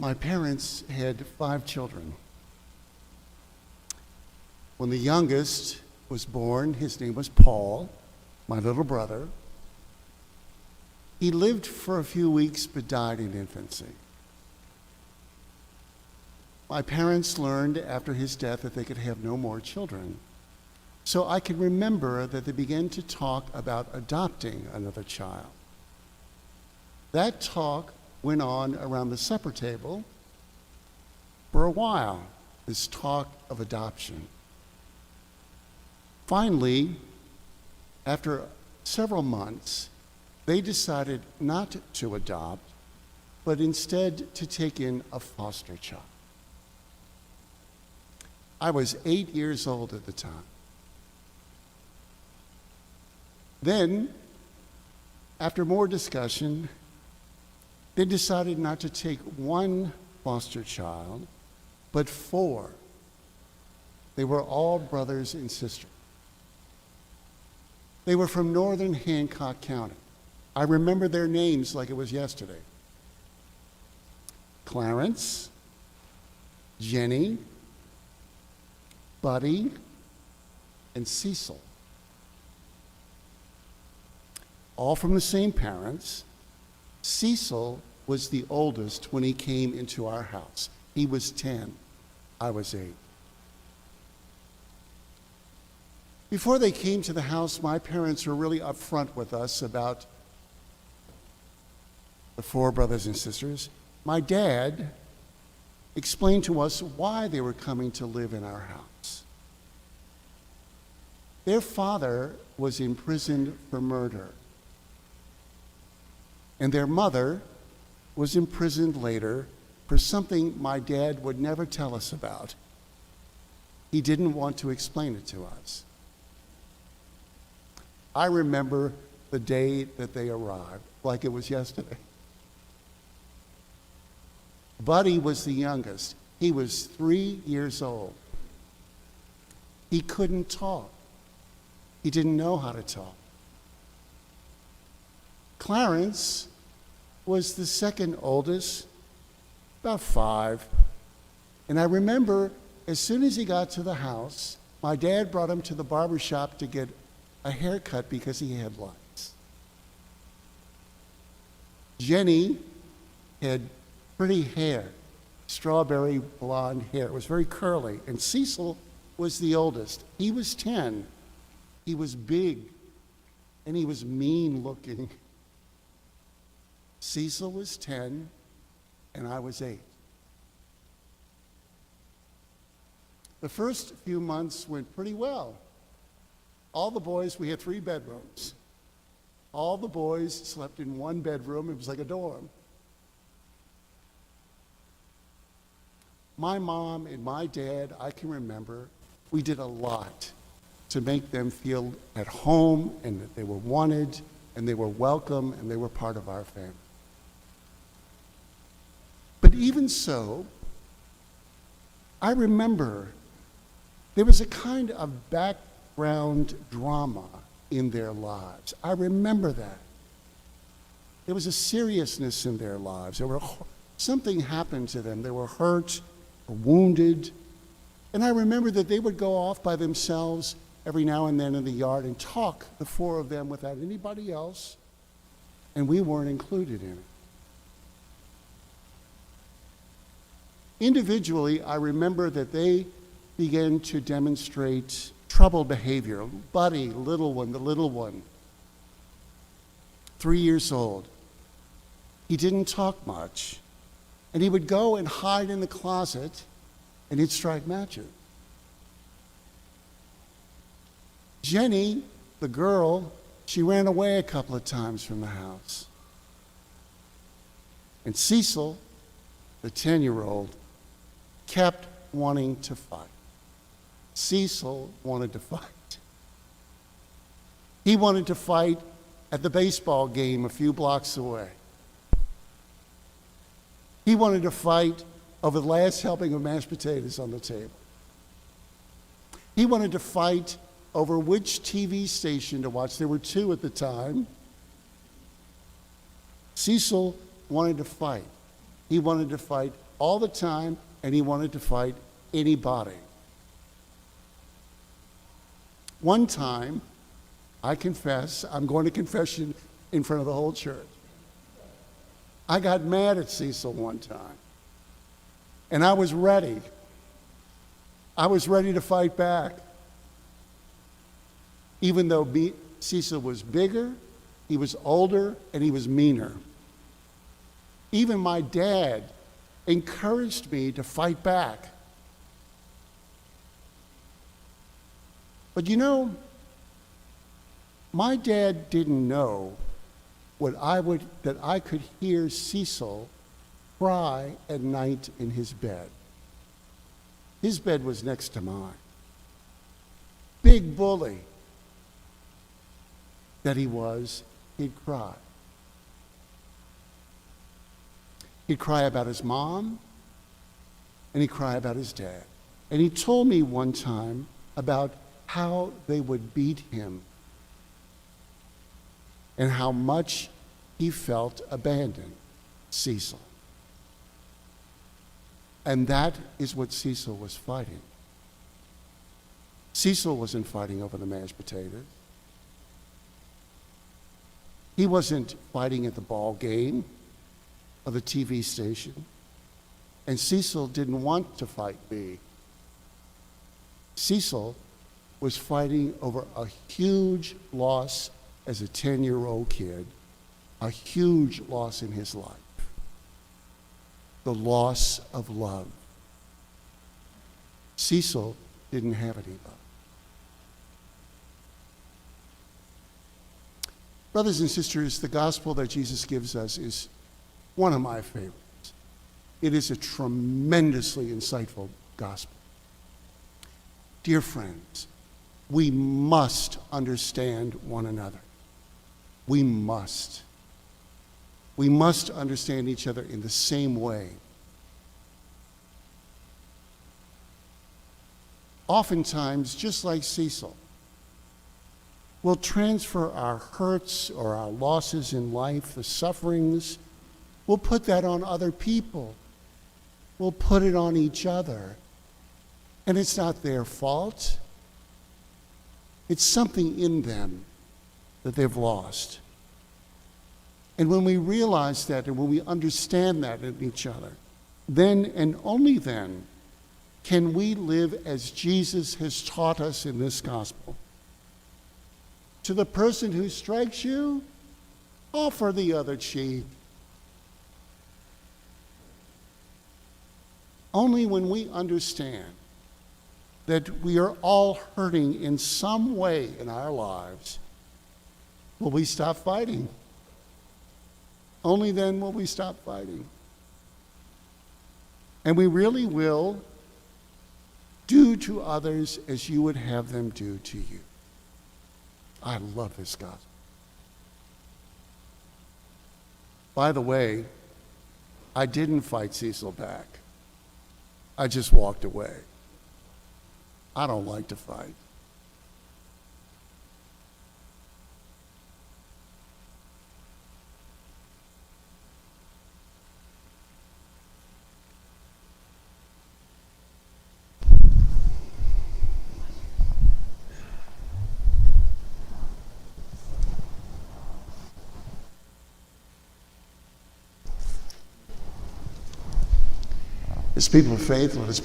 My parents had 5 children. When the youngest was born, his name was Paul, my little brother. He lived for a few weeks but died in infancy. My parents learned after his death that they could have no more children. So I can remember that they began to talk about adopting another child. That talk went on around the supper table for a while, this talk of adoption. Finally, after several months, they decided not to adopt, but instead to take in a foster child. I was 8 years old at the time. Then, after more discussion, they decided not to take one foster child, but 4. They were all brothers and sisters. They were from northern Hancock County. I remember their names like it was yesterday. Clarence, Jenny, Buddy, and Cecil. All from the same parents. Cecil was the oldest when he came into our house. He was 10. I was 8. Before they came to the house, my parents were really upfront with us about the 4 brothers and sisters. My dad explained to us why they were coming to live in our house. Their father was imprisoned for murder, and their mother was imprisoned later for something my dad would never tell us about. He didn't want to explain it to us. I remember the day that they arrived like it was yesterday. Buddy was the youngest. He was 3 years old. He couldn't talk. He didn't know how to talk. Clarence was the second oldest, about 5. And I remember as soon as he got to the house, my dad brought him to the barber shop to get a haircut because he had lice. Jenny had pretty hair, strawberry blonde hair. It was very curly. And Cecil was the oldest. He was 10. He was big, and he was mean looking. Cecil was 10, and I was 8. The first few months went pretty well. All the boys, we had 3 bedrooms. All the boys slept in one bedroom. It was like a dorm. My mom and my dad, I can remember, we did a lot to make them feel at home and that they were wanted and they were welcome and they were part of our family. But even so, I remember there was a kind of background drama in their lives. I remember that. There was a seriousness in their lives. Something happened to them. They were hurt or wounded. And I remember that they would go off by themselves every now and then in the yard and talk, the 4 of them, without anybody else, and we weren't included in it. Individually, I remember that they began to demonstrate troubled behavior. Buddy, the little one, 3 years old. He didn't talk much, and he would go and hide in the closet, and he'd strike matches. Jenny, the girl, she ran away a couple of times from the house. And Cecil, the 10-year-old, kept wanting to fight. Cecil wanted to fight. He wanted to fight at the baseball game a few blocks away. He wanted to fight over the last helping of mashed potatoes on the table. He wanted to fight over which TV station to watch. There were 2 at the time. Cecil wanted to fight. He wanted to fight all the time, and he wanted to fight anybody. One time, I confess, I'm going to confession in front of the whole church. I got mad at Cecil one time, and I was ready. I was ready to fight back. Even though Cecil was bigger, he was older, and he was meaner. Even my dad encouraged me to fight back. But you know, my dad didn't know that I could hear Cecil cry at night in his bed. His bed was next to mine. Big bully that he was, he'd cry. He'd cry about his mom, and he'd cry about his dad. And he told me one time about how they would beat him and how much he felt abandoned, Cecil. And that is what Cecil was fighting. Cecil wasn't fighting over the mashed potatoes. He wasn't fighting at the ball game or the TV station. And Cecil didn't want to fight me. Cecil was fighting over a huge loss as a 10-year-old kid, a huge loss in his life, the loss of love. Cecil didn't have any love. Brothers and sisters, the gospel that Jesus gives us is one of my favorites. It is a tremendously insightful gospel. Dear friends, we must understand one another. We must. We must understand each other in the same way. Oftentimes, just like Cecil, we'll transfer our hurts or our losses in life, the sufferings, we'll put that on other people. We'll put it on each other. And it's not their fault. It's something in them that they've lost. And when we realize that and when we understand that in each other, then and only then can we live as Jesus has taught us in this gospel. To the person who strikes you, offer the other cheek. Only when we understand that we are all hurting in some way in our lives will we stop fighting. Only then will we stop fighting. And we really will do to others as you would have them do to you. I love this gospel. By the way, I didn't fight Cecil back. I just walked away. I don't like to fight. As people of faith, let us pray.